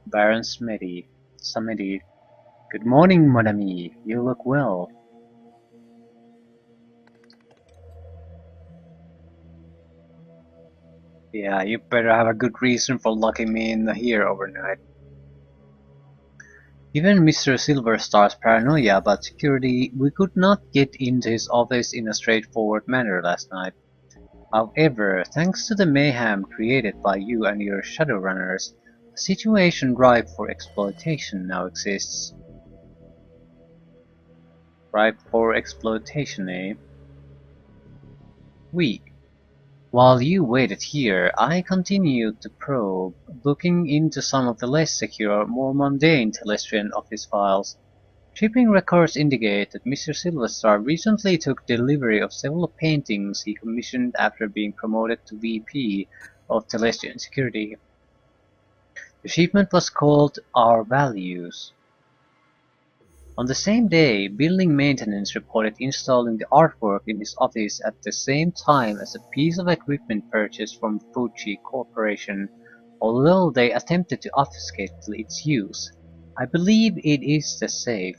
Baron Samedi. Good morning, mon ami. You look well. Yeah, you better have a good reason for locking me in here overnight. Given Mr. Silverstar's paranoia about security, we could not get into his office in a straightforward manner last night. However, thanks to the mayhem created by you and your Shadowrunners, a situation ripe for exploitation now exists. Ripe for exploitation, eh? We. While you waited here, I continued to probe, looking into some of the less secure, more mundane Telestrian office files. Shipping records indicate that Mr. Silverstar recently took delivery of several paintings he commissioned after being promoted to VP of Telestrian Security. The shipment was called Our Values. On the same day, building maintenance reported installing the artwork in his office at the same time as a piece of equipment purchased from Fuji Corporation, although they attempted to obfuscate its use. I believe it is the safe.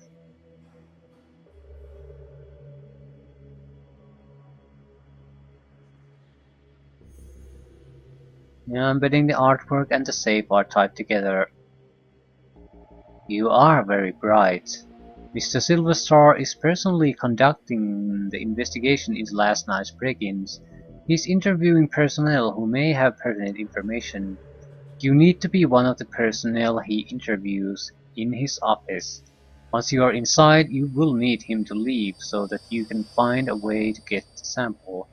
Yeah, I'm betting the artwork and the safe are tied together. You are very bright. Mr. Silverstar is personally conducting the investigation into last night's break-ins. He's interviewing personnel who may have pertinent information. You need to be one of the personnel he interviews in his office. Once you are inside, you will need him to leave so that you can find a way to get the sample.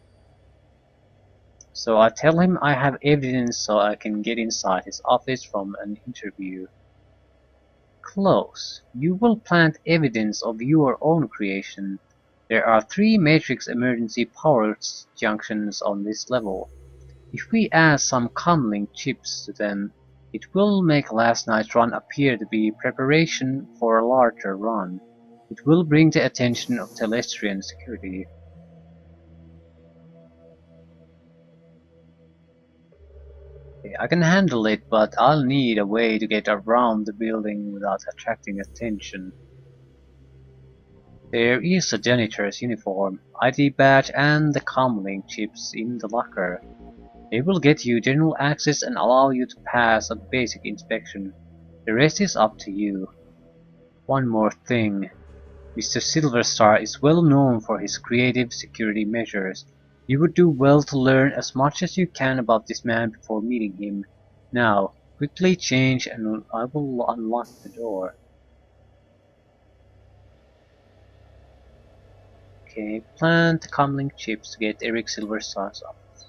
So I tell him I have evidence so I can get inside his office from an interview. Close. You will plant evidence of your own creation. There are 3 matrix emergency power junctions on this level. If we add some comlink chips to them, it will make last night's run appear to be preparation for a larger run. It will bring the attention of Telestrian security. Okay, I can handle it, but I'll need a way to get around the building without attracting attention. There is a janitor's uniform, ID badge and the comlink chips in the locker. They will get you general access and allow you to pass a basic inspection. The rest is up to you. One more thing. Mr. Silverstar is well known for his creative security measures. You would do well to learn as much as you can about this man before meeting him. Now, quickly change and I will unlock the door. Okay, plant the comlink chips to get Eric Silverstar's office.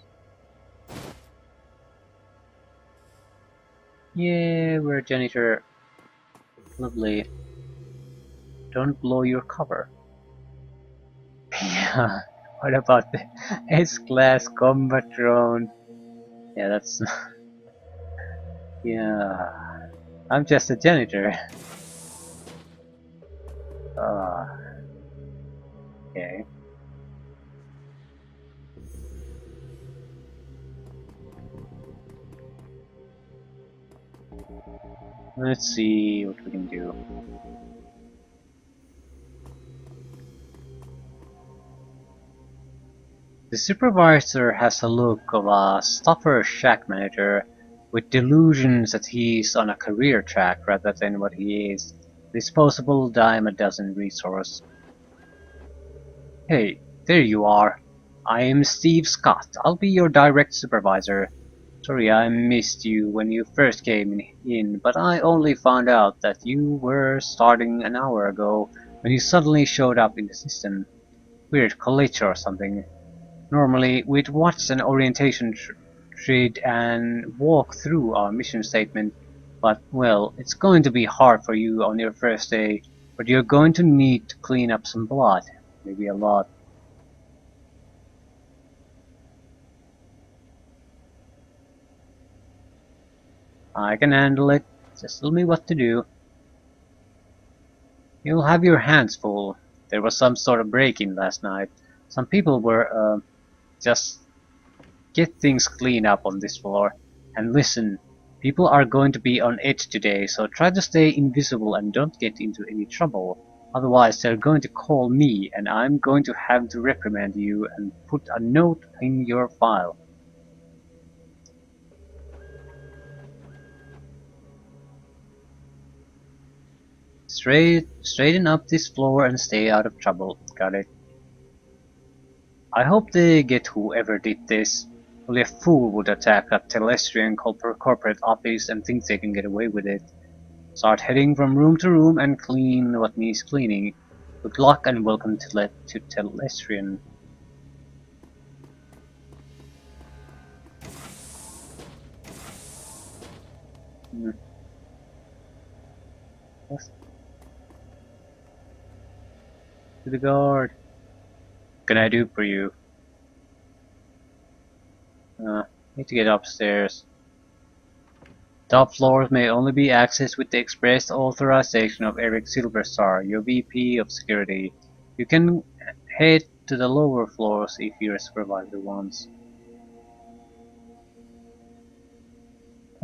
Yeah, we're a janitor. Lovely. Don't blow your cover. Yeah, what about the S-Class combat drone? Yeah, that's... yeah, I'm just a janitor. Okay. Let's see what we can do. The supervisor has a look of a stuffer shack manager with delusions that he's on a career track rather than what he is, disposable dime-a-dozen resource. Hey, there you are. I am Steve Scott. I'll be your direct supervisor. Sorry I missed you when you first came in, but I only found out that you were starting an hour ago when you suddenly showed up in the system. Weird glitch or something. Normally, we'd watch an orientation thread and walk through our mission statement, but, well, it's going to be hard for you on your first day, but you're going to need to clean up some blood. Maybe a lot. I can handle it. Just tell me what to do. You'll have your hands full. There was some sort of break-in last night. Some people just get things cleaned up on this floor. And listen, People are going to be on edge today, so try to stay invisible and don't get into any trouble. Otherwise they're going to call me, and I'm going to have to reprimand you and put a note in your file. Straighten up this floor and stay out of trouble. Got it. I hope they get whoever did this. Only a fool would attack a Telestrian corporate office and think they can get away with it. Start heading from room to room and clean what needs cleaning. Good luck and welcome to Telestrian. Yes. To the guard. What can I do for you? Need to get upstairs. Top floors may only be accessed with the express authorization of Eric Silverstar, your VP of Security. You can head to the lower floors if your supervisor wants.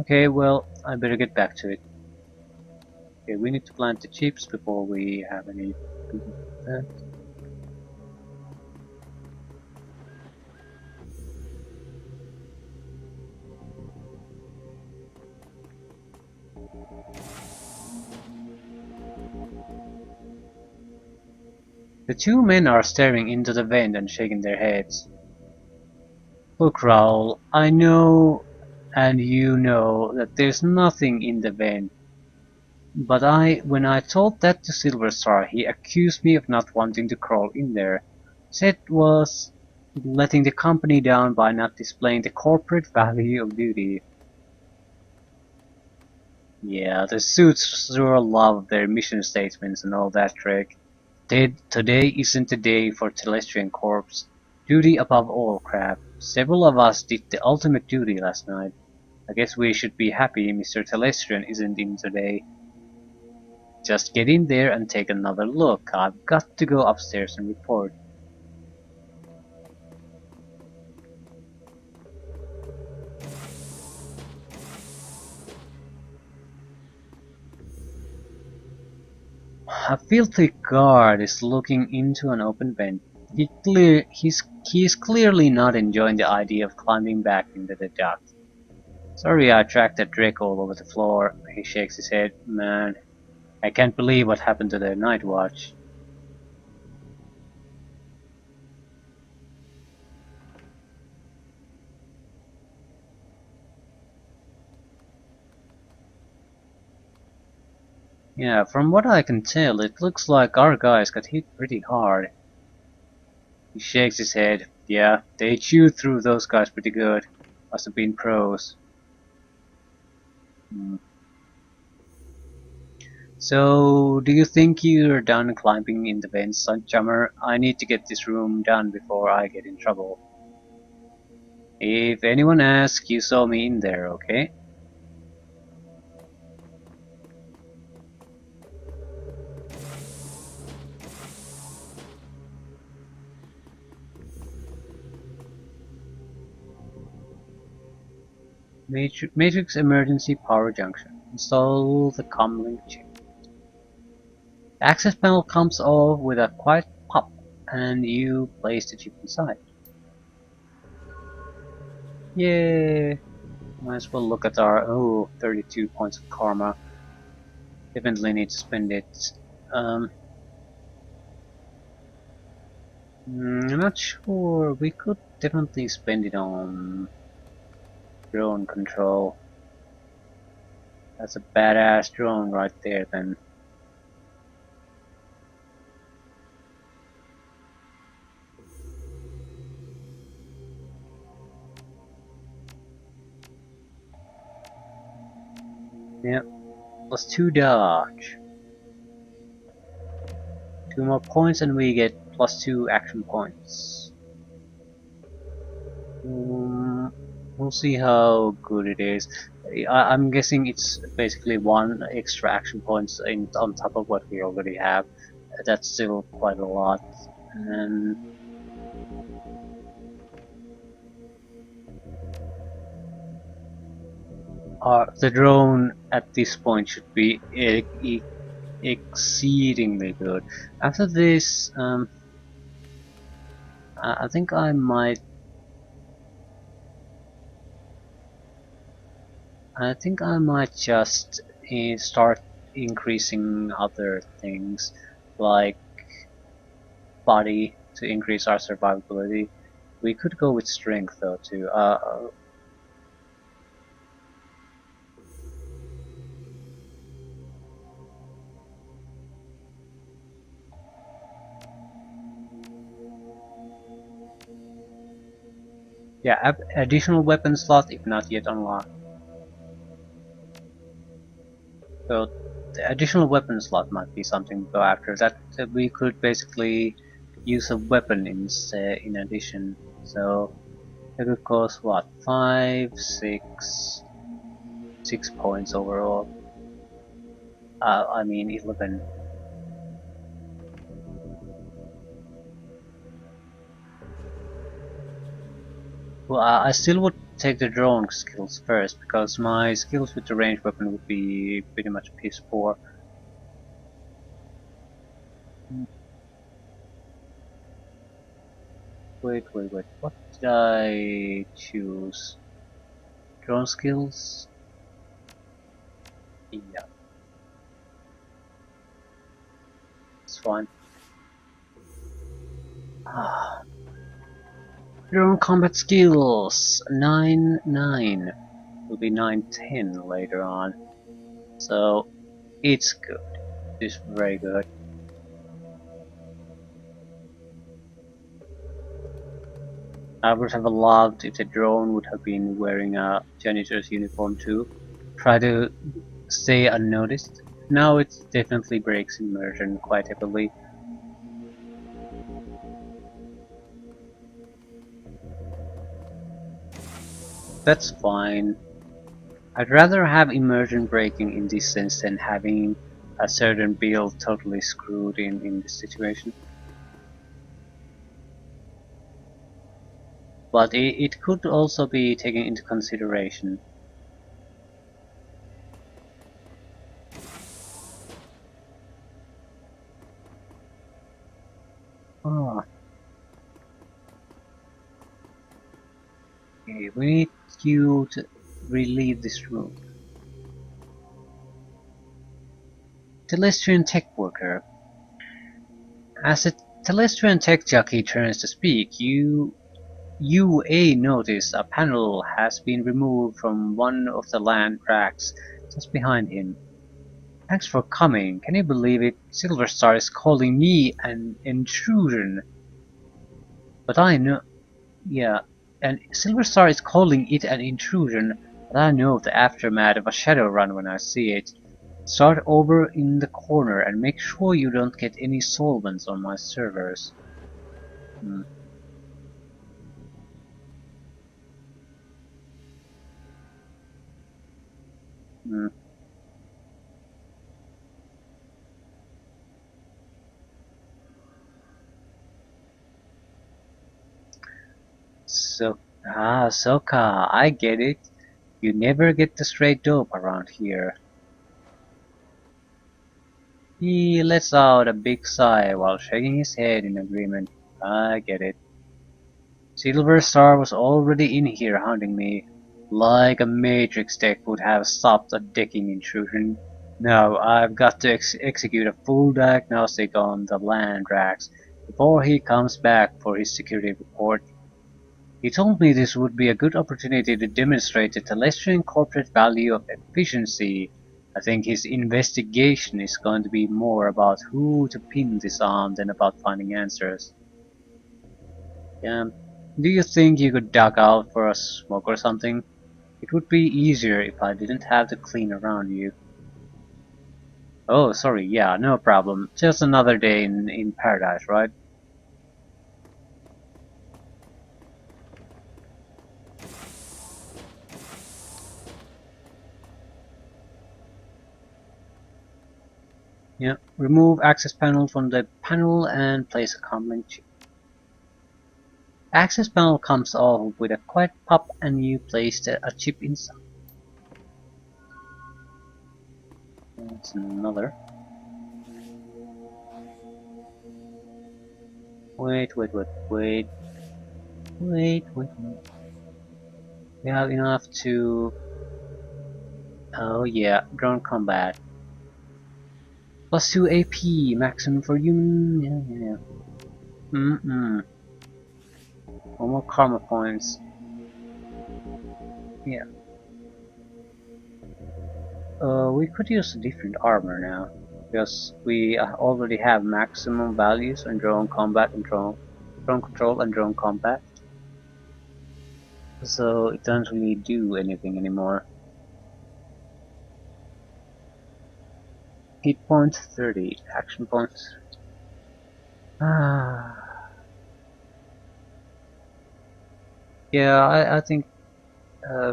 Okay, well, I better get back to it. Okay, we need to plant the chips before we have any. The two men are staring into the vent and shaking their heads. Look, Raoul, I know and you know that there's nothing in the vent. But when I told that to Silverstar, he accused me of not wanting to crawl in there. Said was letting the company down by not displaying the corporate value of duty. Yeah, the suits sure love their mission statements and all that trick. Today isn't the day for Telestrian Corps. Duty above all crap. Several of us did the ultimate duty last night. I guess we should be happy Mr. Telestrian isn't in today. Just get in there and take another look. I've got to go upstairs and report. A filthy guard is looking into an open vent. He's clearly not enjoying the idea of climbing back into the duct. Sorry I tracked that Drake all over the floor. He shakes his head. Man, I can't believe what happened to the night watch. Yeah, from what I can tell, it looks like our guys got hit pretty hard. He shakes his head. Yeah, they chewed through those guys pretty good. Must have been pros. Hmm. So, do you think you're done climbing in the vents, Jummer? I need to get this room done before I get in trouble. If anyone asks, you saw me in there, okay? Matrix emergency power junction. Install the comlink chip. The access panel comes off with a quiet pop, and you place the chip inside. Yay! Might as well look at our 32 points of karma. Definitely need to spend it. I'm not sure. We could definitely spend it on drone control. That's a badass drone right there then. Yep. +2 dodge. 2 more points and we get +2 action points. We'll see how good it is. I'm guessing it's basically 1 extra action points on top of what we already have. That's still quite a lot. And The drone at this point should be exceedingly good. After this, I think I might. I think I might just start increasing other things like body to increase our survivability. We could go with strength though too. Yeah, additional weapon slot if not yet unlocked. So the additional weapon slot might be something to go after. That we could basically use a weapon in addition. So it would cost what 6 points overall. I mean 11. Well, I still would take the drone skills first because my skills with the ranged weapon would be pretty much piss poor. Wait. What did I choose? Drone skills? Yeah, it's fine. Ah, drone combat skills 9-9 will be 9-10 later on. So it's good. It's very good. I would have loved if the drone would have been wearing a janitor's uniform too. Try to stay unnoticed. Now it definitely breaks immersion quite heavily. That's fine. I'd rather have immersion breaking in this sense than having a certain build totally screwed in this situation. But it could also be taken into consideration. Ah, okay, we need you to relieve this room. Telestrian tech worker. As a Telestrian tech jockey turns to speak, you notice a panel has been removed from one of the land tracks just behind him. Thanks for coming. Can you believe it? Silverstar is calling me an intrusion. But I know, yeah, and Silverstar is calling it an intrusion, but I know the aftermath of a Shadowrun when I see it. Start over in the corner and make sure you don't get any solvents on my servers. Hmm. Hmm. So, Soka, I get it. You never get the straight dope around here. He lets out a big sigh while shaking his head in agreement. I get it. Silver Star was already in here hunting me, like a Matrix tech would have stopped a decking intrusion. Now I've got to execute a full diagnostic on the land racks before he comes back for his security report. He told me this would be a good opportunity to demonstrate the Telestrian corporate value of efficiency. I think his investigation is going to be more about who to pin this on than about finding answers. Yeah. Do you think you could duck out for a smoke or something? It would be easier if I didn't have to clean around you. Oh, sorry, yeah, no problem. Just another day in paradise, right? Yeah. Remove access panel from the panel and place a comlink chip. Access panel comes off with a quiet pop and you place a chip inside. That's another. Wait. We have enough to... Oh yeah, drone combat. +2 AP, maximum for human... Yeah. One more karma points. Yeah. We could use a different armor now. Because we already have maximum values on drone combat and drone control and drone combat. So it doesn't really do anything anymore. Hit point 30, action points. Yeah, I think uh,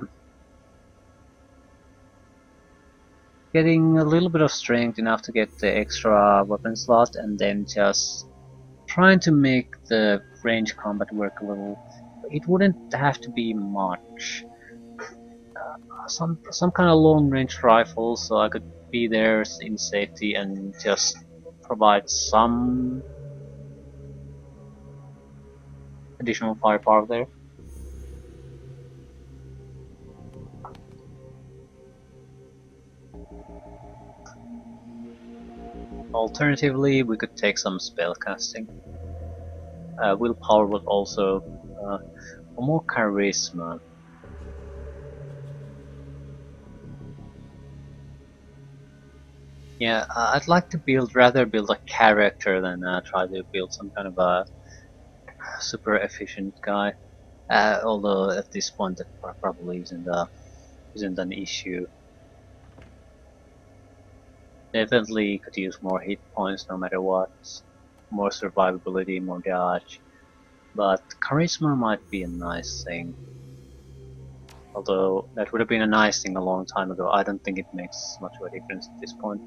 getting a little bit of strength enough to get the extra weapon slot and then just trying to make the range combat work a little. It wouldn't have to be much. Some kind of long range rifle so I could be there in safety and just provide some additional firepower there. Alternatively, we could take some spell casting. Willpower would also more charisma. Yeah, I'd like to rather build a character than try to build some kind of a super efficient guy. Although at this point that probably isn't an issue. Definitely could use more hit points no matter what. More survivability, more dodge. But charisma might be a nice thing. Although that would have been a nice thing a long time ago, I don't think it makes much of a difference at this point.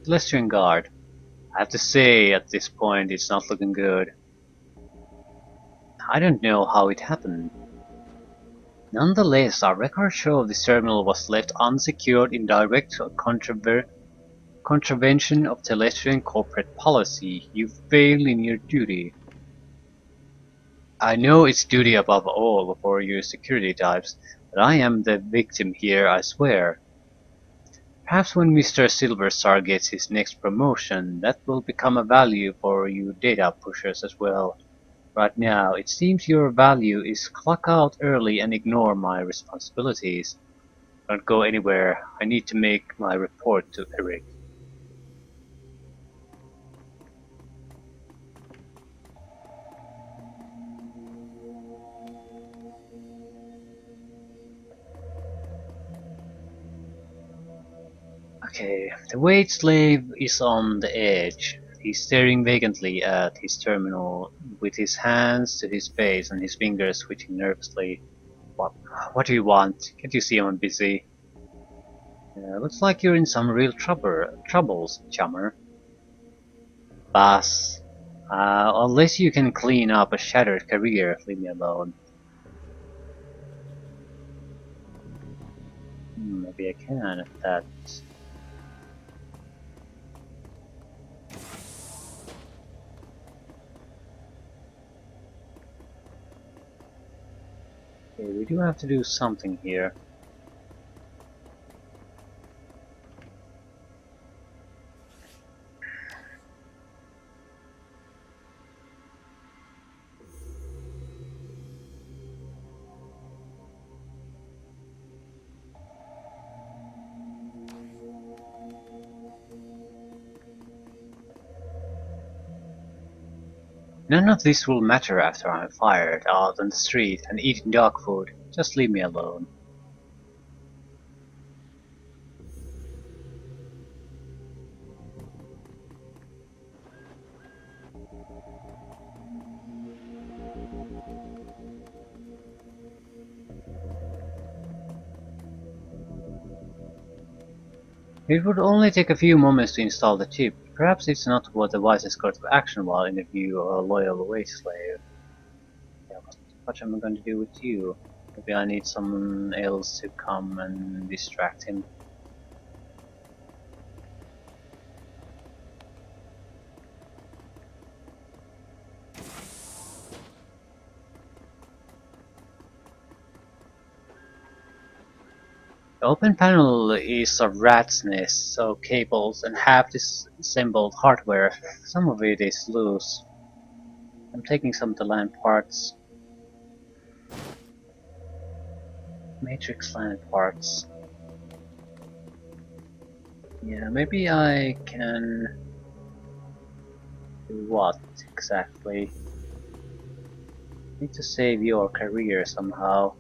Celestian Guard. I have to say, at this point, it's not looking good. I don't know how it happened. Nonetheless, our records show this terminal was left unsecured in direct contravention of Celestian corporate policy. You failed in your duty. I know it's duty above all for your security types, but I am the victim here, I swear. Perhaps when Mr. Silverstar gets his next promotion, that will become a value for you data pushers as well. Right now, it seems your value is clock out early and ignore my responsibilities. Don't go anywhere, I need to make my report to Eric. Okay, the wage slave is on the edge. He's staring vacantly at his terminal, with his hands to his face and his fingers switching nervously. What, what do you want? Can't you see I'm busy? Looks like you're in some real troubles, chummer. Boss, unless you can clean up a shattered career, leave me alone. Maybe I can if that... Okay, we do have to do something here. None of this will matter after I'm fired out on the street and eating dog food. Just leave me alone. It would only take a few moments to install the chip. Perhaps it's not what the wisest course of action while in the view of a loyal wage slave. Yeah, what am I going to do with you? Maybe I need someone else to come and distract him. The open panel is a rat's nest, so cables and half disassembled hardware. Some of it is loose. I'm taking some of the LAN parts. Matrix LAN parts. Yeah, maybe I can do what exactly? Need to save your career somehow.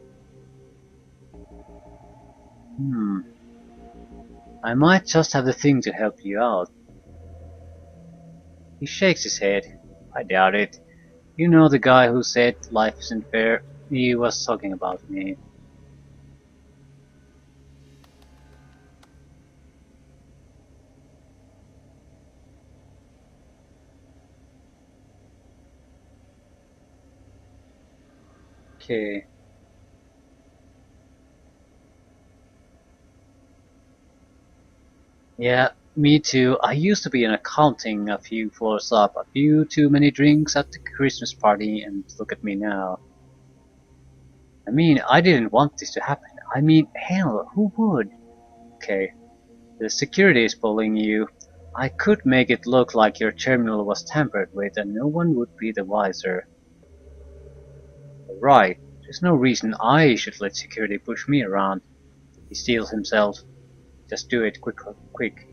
I might just have the thing to help you out. He shakes his head. I doubt it. You know the guy who said life isn't fair? He was talking about me. Okay. Yeah, me too. I used to be in accounting a few floors up, a few too many drinks at the Christmas party, and look at me now. I mean, I didn't want this to happen. I mean, hell, who would? Okay, the security is pulling you. I could make it look like your terminal was tampered with and no one would be the wiser. Right, there's no reason I should let security push me around. He steals himself. Just do it quick.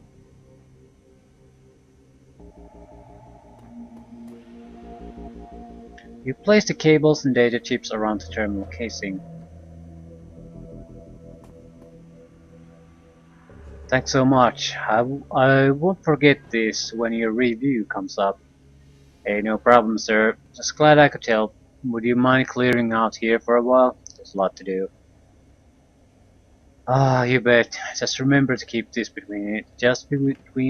You place the cables and data chips around the terminal casing. Thanks so much. I won't forget this when your review comes up. Hey, no problem, sir. Just glad I could help. Would you mind clearing out here for a while? There's a lot to do. Ah, you bet. Just remember to keep this between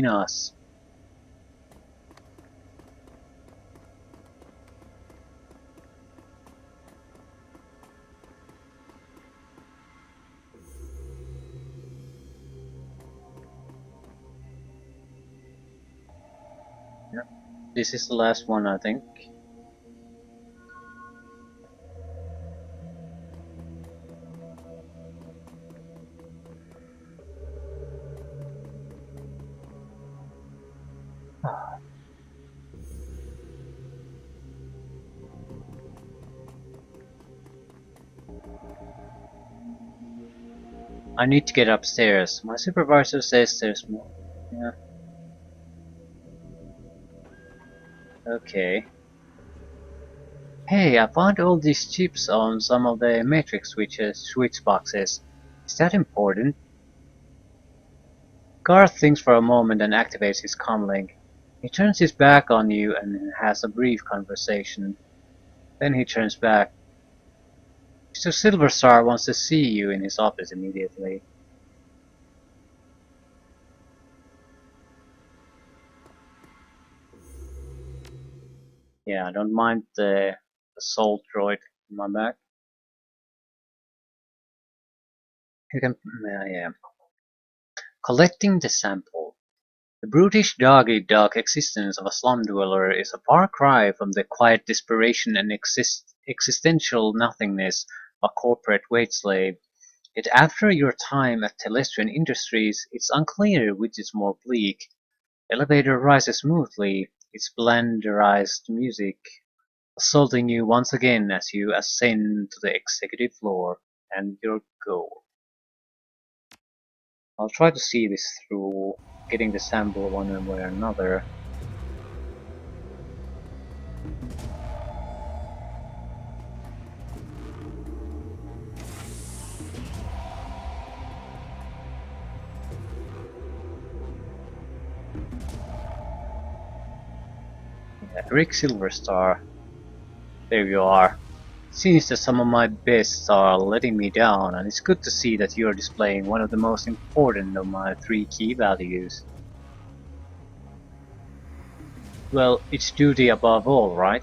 us. Yep. This is the last one, I think. I need to get upstairs. My supervisor says there's more. Yeah. Okay. Hey, I found all these chips on some of the matrix switch boxes. Is that important? Garth thinks for a moment and activates his comlink. He turns his back on you and has a brief conversation. Then he turns back. Mr. Silverstar wants to see you in his office immediately. Yeah, I don't mind the assault droid in my back. You can, yeah. Collecting the sample. The brutish dog-eat-dog existence of a slum dweller is a far cry from the quiet desperation and existential nothingness of a corporate wage slave. Yet after your time at Telestrian Industries, it's unclear which is more bleak. The elevator rises smoothly, its blenderized music assaulting you once again as you ascend to the executive floor and your goal. I'll try to see this through, getting the sample one way or another. Yeah, Rick Silverstar, there you are. Seems that some of my bests are letting me down, and it's good to see that you're displaying one of the most important of my three key values. Well, it's duty above all, right?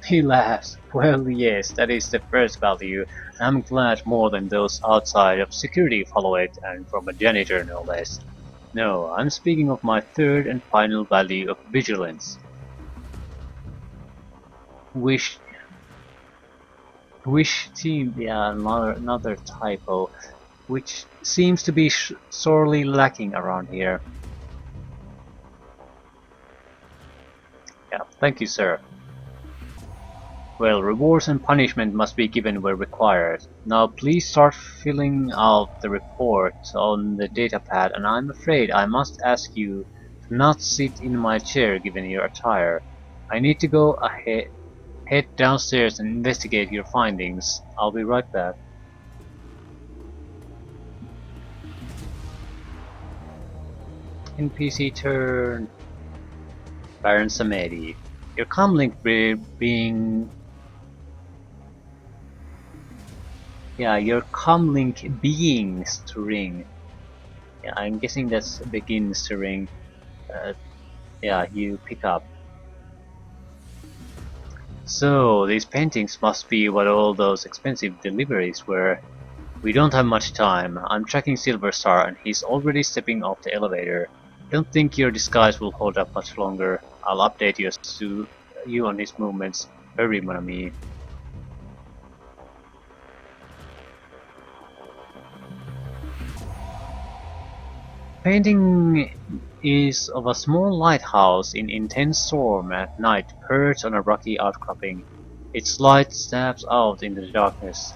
He laughs. Well, yes, that is the first value, and I'm glad more than those outside of security follow it, and from a janitor no less. No, I'm speaking of my third and final value of vigilance. Wish, wish team, yeah, another typo, which seems to be sorely lacking around here. Yeah, thank you, sir. Well, rewards and punishment must be given where required. Now please start filling out the report on the datapad, and I'm afraid I must ask you to not sit in my chair given your attire. I need to go head downstairs and investigate your findings. I'll be right back. NPC turn. Baron Samedi. Your comlink being... Yeah, your comlink beings to ring. Yeah, I'm guessing that's begins to ring. Uh, yeah, you pick up. So, these paintings must be what all those expensive deliveries were. We don't have much time. I'm tracking Silver Star and he's already stepping off the elevator. Don't think your disguise will hold up much longer. I'll update you on his movements. Hurry, mon ami. Painting is of a small lighthouse in intense storm at night perched on a rocky outcropping. Its light stabs out into the darkness.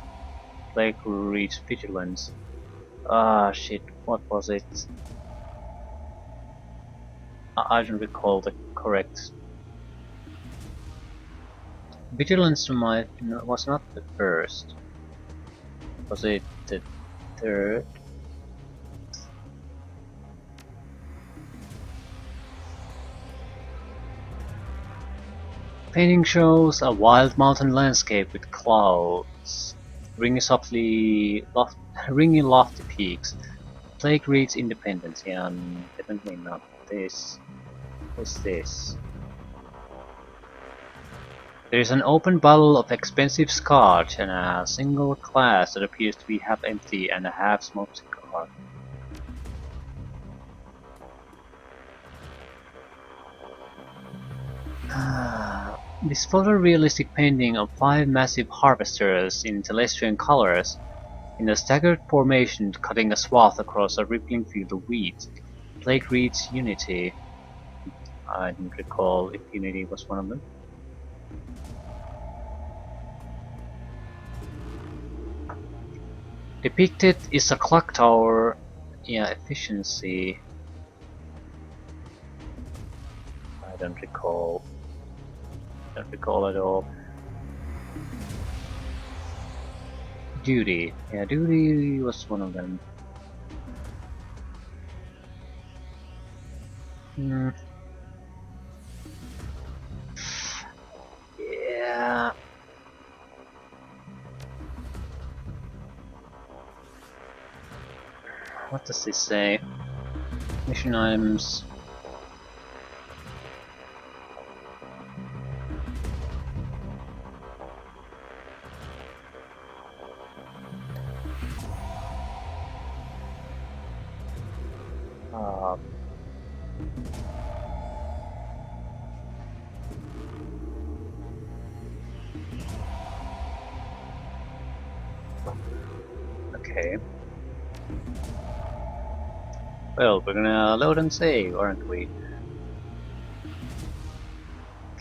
Plague reads vigilance. Ah shit, what was it? I don't recall the correct. Vigilance was not the first. Was it the third? Painting shows a wild mountain landscape with clouds, ringing lofty peaks. Plague reads independence, yeah, and definitely not this. What's this? There is an open bottle of expensive scotch and a single glass that appears to be half empty and a half smoked cigar. This photorealistic painting of five massive harvesters in Celestian colors, in a staggered formation cutting a swath across a rippling field of wheat. Plague reads Unity. I don't recall if Unity was one of them. Depicted is a clock tower. Yeah, efficiency. I don't recall. Don't recall at all. Duty. Yeah, duty was one of them. Yeah. What does this say? Mission items. Okay. Well, we're gonna load and save, aren't we?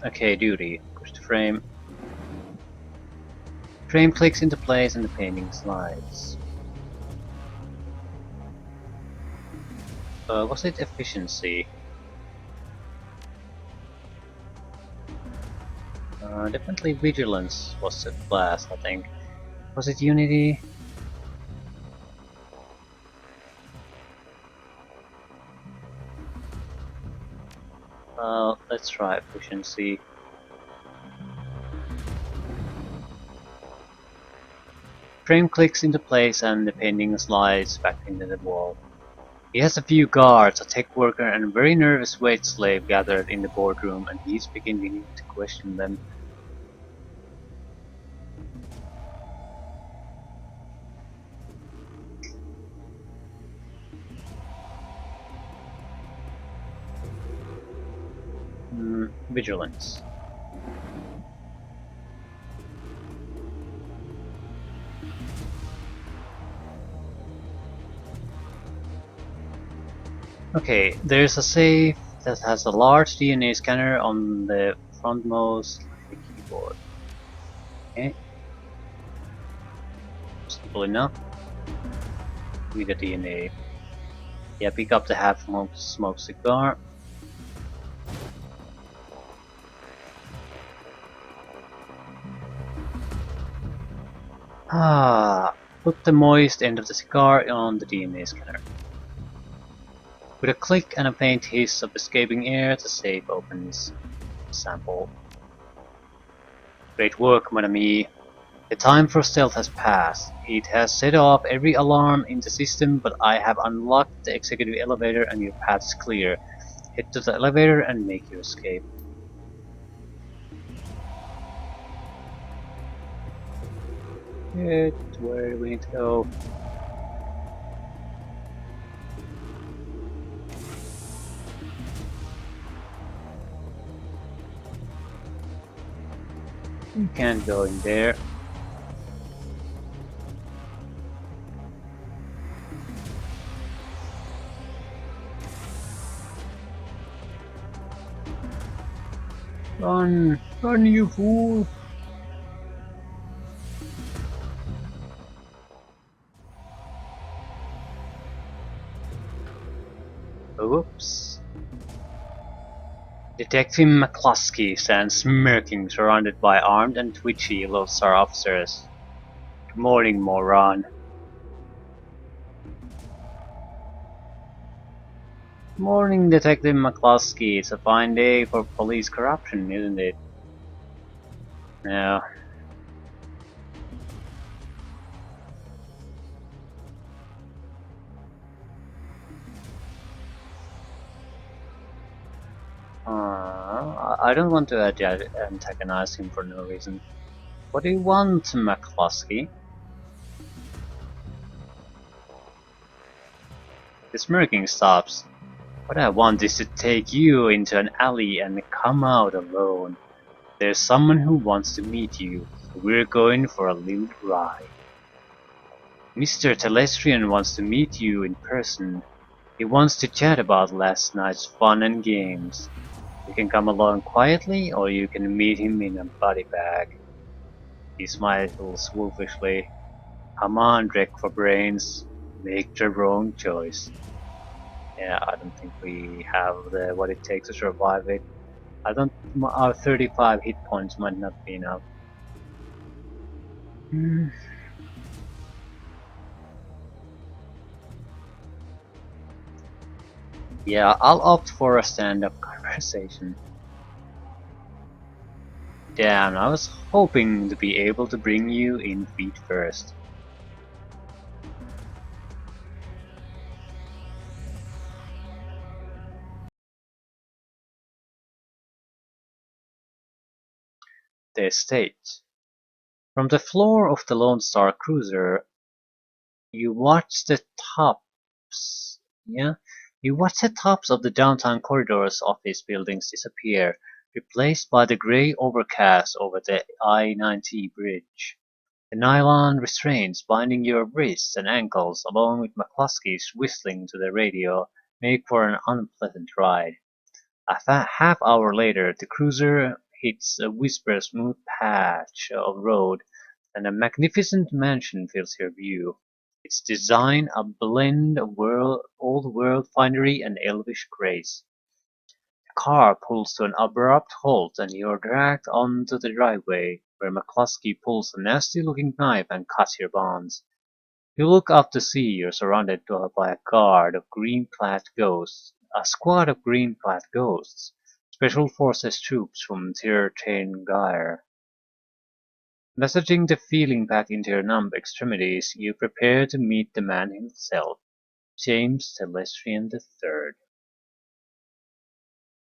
Okay, duty. Push the frame. Frame clicks into place and the painting slides. Was it efficiency? Definitely vigilance was at last, I think. Was it unity? Let's try efficiency. frame clicks into place and the painting slides back into the wall. He has a few guards, a tech worker, and a very nervous wait slave gathered in the boardroom, and he's beginning to question them. Vigilance. Okay, there's a safe that has a large DNA scanner on the frontmost of the keyboard. Okay, simple enough. With the DNA. Yeah, pick up the half-smoked cigar. Put the moist end of the cigar on the DNA scanner. With a click and a faint hiss of escaping air, the safe opens. Sample. Great work, mon ami. The time for stealth has passed. It has set off every alarm in the system, but I have unlocked the executive elevator and your path is clear. Head to the elevator and make your escape. Good. Where do we need to go? You can't go in there. Run! Run, you fool! Oops. Detective McCluskey stands smirking, surrounded by armed and twitchy Lone Star officers. Good morning, moron. Morning, Detective McCluskey. It's a fine day for police corruption, isn't it? Yeah. I don't want to antagonize him for no reason. What do you want, McCluskey? The smirking stops. What I want is to take you into an alley and come out alone. There's someone who wants to meet you, so we're going for a little ride. Mr. Telestrian wants to meet you in person. He wants to chat about last night's fun and games. You can come along quietly, or you can meet him in a body bag. He smiles wolfishly. Come on, Drek for brains. Make the wrong choice. Yeah, I don't think we have what it takes to survive it. I don't. Our 35 hit points might not be enough. Hmm. Yeah, I'll opt for a stand-up conversation. Damn, I was hoping to be able to bring you in feet first. The estate. From the floor of the Lone Star cruiser, you watch the tops. Yeah, you watch the tops of the downtown corridor's office buildings disappear, replaced by the gray overcast over the I-90 bridge. The nylon restraints binding your wrists and ankles, along with McCluskey's whistling to the radio, make for an unpleasant ride. A half hour later, the cruiser hits a whisper-smooth patch of road, and a magnificent mansion fills your view. Its design a blend of old-world finery and elvish grace. The car pulls to an abrupt halt and you're dragged onto the driveway, where McCluskey pulls a nasty-looking knife and cuts your bonds. You look up to see you're surrounded by a guard of green-clad ghosts, a squad of green-clad ghosts, special forces troops from Tir Tairn Gyre. Messaging the feeling back into your numb extremities, you prepare to meet the man himself, James Telestrian III.